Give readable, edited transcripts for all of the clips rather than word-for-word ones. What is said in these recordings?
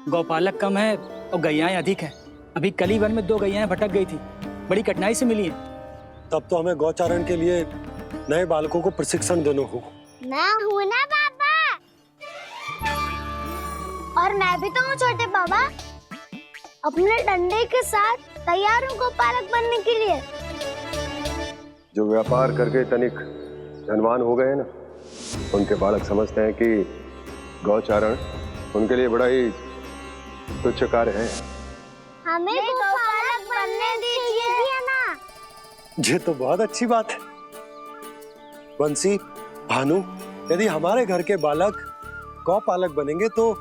गौपालक कम है और गैयाएं अधिक हैं। अभी कल ही वन में 2 गैयाएं भटक गई थी, बड़ी कठिनाई से मिली हैं। तब तो हमें गौचारण के लिए नए बालकों को प्रशिक्षण देना होगा। मैं हूँ ना बाबा, और मैं भी तो हूँ छोटे बाबा। अपने डंडे के साथ तैयार हूँ गौपालक बनने के लिए। जो व्यापार करके तनिक धनवान हो गए ना, उनके बालक समझते हैं कि गौचारण उनके लिए बड़ा ही तुच्छ कार्य है। हमें गौपालक बनने दीजिए ना। ये तो बहुत अच्छी बात है। बंसी, भानु, यदि हमारे घर के बालक गौपालक बनेंगे तो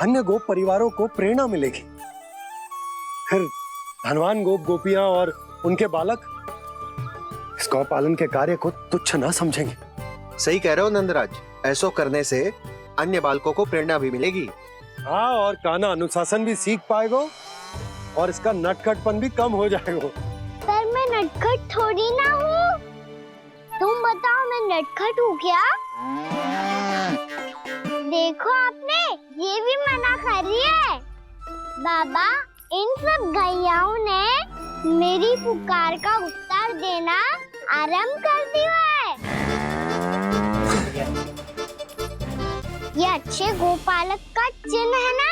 अन्य गोप परिवारों को प्रेरणा मिलेगी। फिर धनवान गोप गोपियां और उनके बालक इस गौपालन के कार्य को तुच्छ ना समझेंगे। सही कह रहे हो नंदराज, ऐसा करने से अन्य बालकों को प्रेरणा भी मिलेगी। हाँ, और कान्हा अनुशासन भी सीख पाएगा और इसका नटखटपन भी कम हो जाएगा। पर मैं नटखट थोड़ी ना हूँ। तुम बताओ, मैं नटखट हूँ क्या? देखो आपने, ये भी मना कर रही है। बाबा, इन सब गैयाओं ने मेरी पुकार का उत्तर देना आरंभ कर दिया है। ये अच्छे गोपालक का चिन्ह है ना?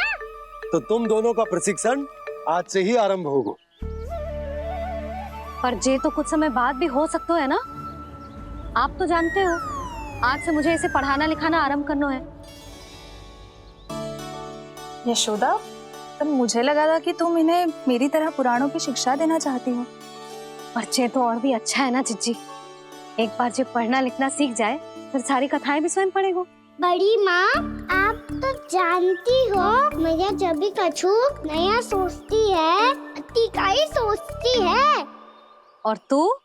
तो तुम दोनों का प्रशिक्षण आज से ही आरंभ होगा। पर जे तो कुछ समय बाद भी हो सकता है ना। आप तो जानते हो, आज से मुझे इसे पढ़ाना लिखाना आरंभ करना है। यशोदा, तब मुझे लगा था कि तुम इन्हें मेरी तरह पुराणों की शिक्षा देना चाहती हो। पर जे तो और भी अच्छा है ना जिज्जी। एक बार जब पढ़ना लिखना सीख जाए फिर सारी कथाएं भी स्वयं पढ़ेगा। बड़ी माँ, आप तो जानती हो, मैया जब भी कछु नया सोचती है, अतिका ही सोचती है। और तू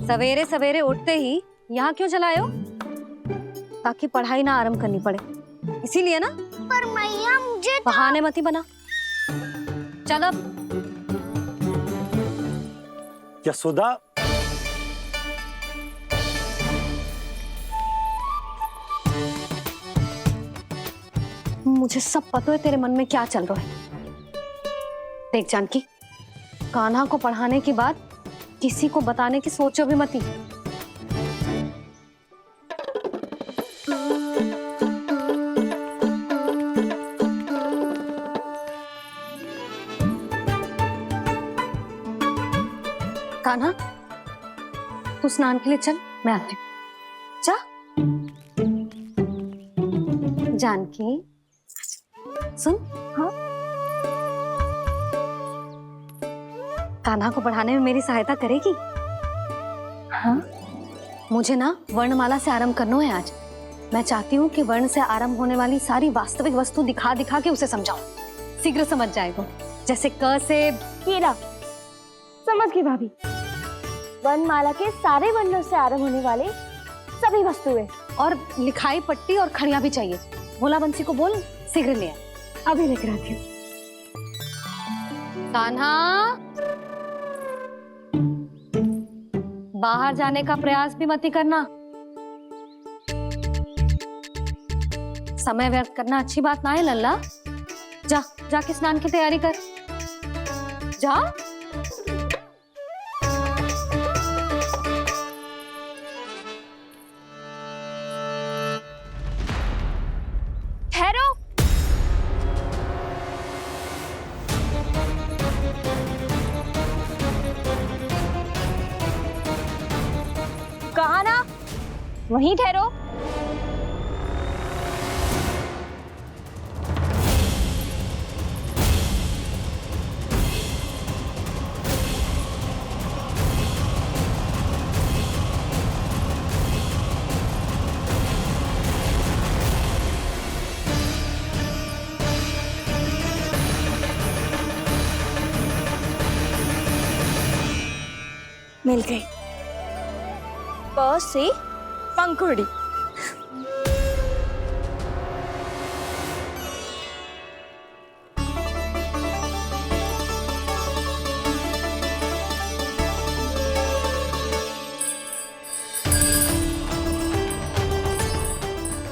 सवेरे सवेरे उठते ही यहाँ क्यों चलाए हो? ताकि पढ़ाई ना आरंभ करनी पड़े, इसीलिए ना। पर मैया मुझे तो... बहाने मत ही बना। चल अब। यशोदा, मुझे सब पता है तेरे मन में क्या चल रहा है। देख जानकी, कान्हा को पढ़ाने की बात किसी को बताने की सोचो भी मत ही। कान्हा, तू स्नान के लिए चल, मैं आती हूँ। जा। जानकी, सुन। हाँ? कान्हा को पढ़ाने में मेरी सहायता करेगी? हाँ? मुझे ना वर्णमाला से आरंभ करना है आज। मैं चाहती हूँ कि वर्ण से आरंभ होने वाली सारी वास्तविक वस्तु दिखा दिखा के उसे समझाऊं। शीघ्र समझ जाएगा। जैसे क से कीड़ा। समझ गई भाभी। वर्णमाला के सारे वर्णों से आरंभ होने वाले सभी वस्तुएं। और लिखाई पट्टी और खड़िया भी चाहिए। भोला बंसी को बोल, शीघ्र ले आ। अभी लेकर आती हूँ। कान्हा, बाहर जाने का प्रयास भी मत ही करना। समय व्यर्थ करना अच्छी बात ना है लल्ला। जा, जाके स्नान की तैयारी कर। जा। ठहरो। कहा ना, वहीं ठहरो। मिल गई। प से पंखुड़ी।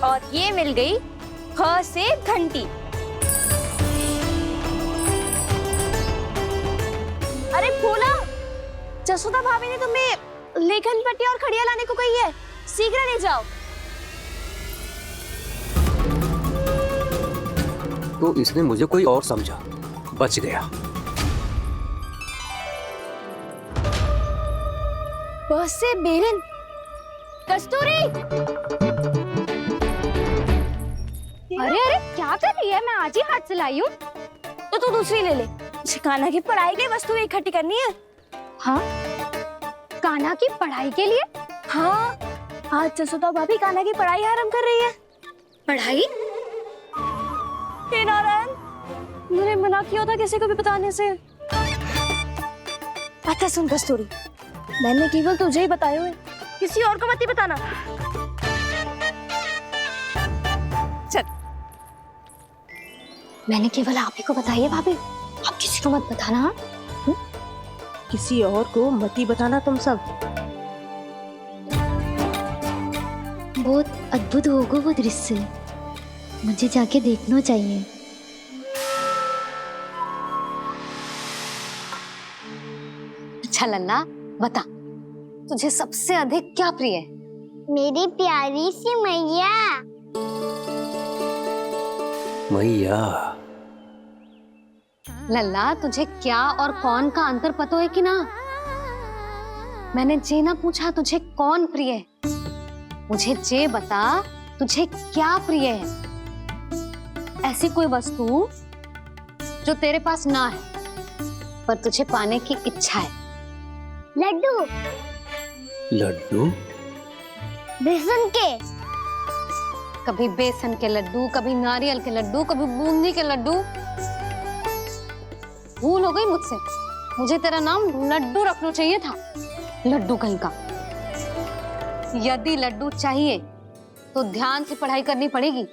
और ये मिल गई ख से घंटी। जसोदा भाभी ने तुम्हें लेखन पट्टी और खड़िया लाने को कही है, शीघ्र ले जाओ। तो इसने मुझे कोई और समझा, बच गया। बस से बेरन, कस्तूरी। अरे अरे क्या कर रही है? मैं आज ही हाथ से लाई हूँ। तो तू दूसरी ले ले। कान्हा की पढ़ाई की वस्तु इकट्ठी करनी है। हाँ, कान्हा की पढ़ाई के लिए? हाँ, आज जसोदा भाभी कान्हा की पढ़ाई आरंभ कर रही है। पढ़ाई? हे नारायण, मैंने मना किया था किसी को भी बताने से। अच्छा सुन कस्तूरी, मैंने केवल तुझे ही बताए हुए, किसी और को मत ही बताना। चल। मैंने केवल आप ही को बताई है भाभी, आप किसी को मत बताना। हाँ? किसी और को मत ही बताना तुम सब। बहुत अद्भुत होगा वो दृश्य, मुझे जाके देखना चाहिए। अच्छा लल्ला, बता तुझे सबसे अधिक क्या प्रिय है? मेरी प्यारी सी मैया। मैया, लल्ला तुझे क्या और कौन का अंतर पता है कि ना? मैंने जे ना पूछा तुझे कौन प्रिय है, मुझे जे बता तुझे क्या प्रिय है। ऐसी कोई वस्तु जो तेरे पास ना है पर तुझे पाने की इच्छा है। लड्डू। लड्डू? बेसन के। कभी बेसन के लड्डू, कभी नारियल के लड्डू, कभी बूंदी के लड्डू। भूल हो गई मुझसे, मुझे तेरा नाम लड्डू रखना चाहिए था। लड्डू कहीं का। यदि लड्डू चाहिए तो ध्यान से पढ़ाई करनी पड़ेगी,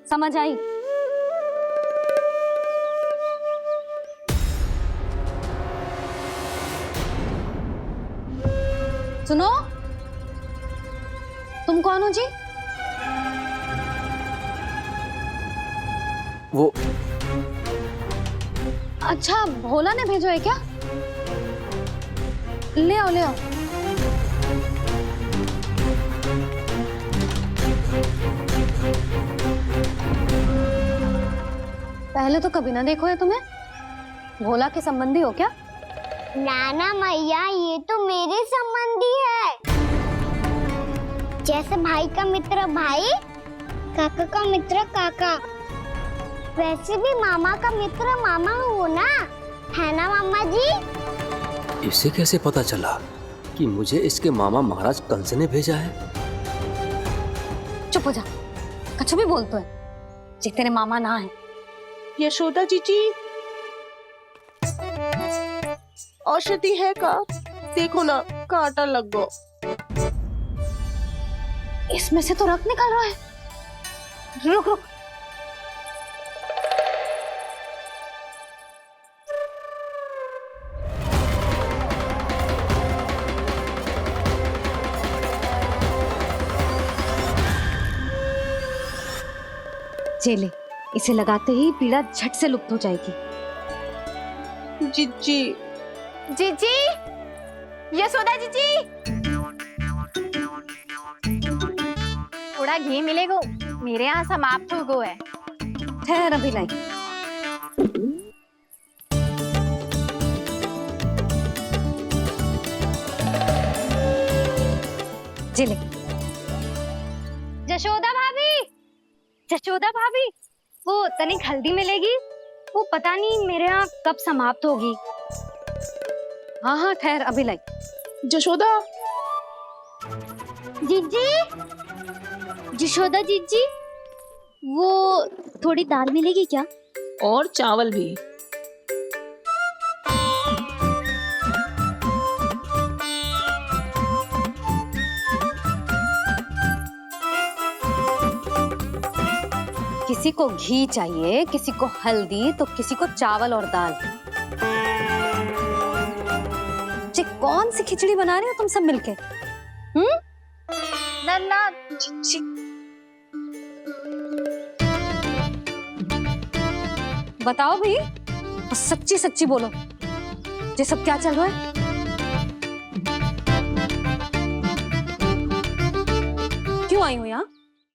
समझ आई? सुनो, तुम कौन हो जी? वो अच्छा, भोला ने भेजो है क्या? ले आओ ले आओ। पहले तो कभी ना देखो है तुम्हें। भोला के संबंधी हो क्या? नाना मैया, ये तो मेरे संबंधी है। जैसे भाई का मित्र भाई, काका का मित्र काका, वैसे भी मामा का मित्र मामा हो ना, है ना मामा जी? इसे कैसे पता चला कि मुझे इसके मामा महाराज कंस ने भेजा है? चुप हो जा, कछु भी बोलते है जे तेरे मामा ना है। यशोदा जीजी, औषधि है का? देखो ना, कांटा लग गो। इसमें से तो रक्त निकल रहा है। रुक रुक, चले, इसे लगाते ही पीड़ा झट से लुप्त हो जाएगी। जीजी, जीजी, यशोदा जीजी, थोड़ा घी मिलेगा, मेरे यहाँ समाप्त हो गया है। ठहर अभी लाई। जिले। जशोदा भाभी, जशोदा भाभी, वो तनिक हल्दी मिलेगी? वो पता नहीं मेरे यहाँ कब समाप्त होगी। हाँ हाँ ठहर अभी लाई। जशोदा, जीजी, जशोदा जीजी, वो थोड़ी दाल मिलेगी क्या? और चावल भी। किसी को घी चाहिए, किसी को हल्दी, तो किसी को चावल और दाल। जी कौन सी खिचड़ी बना रहे हो तुम सब मिलके? नन्ना, बताओ भाई, सच्ची सच्ची बोलो, ये सब क्या चल रहा है? क्यों आई हूँ यहाँ?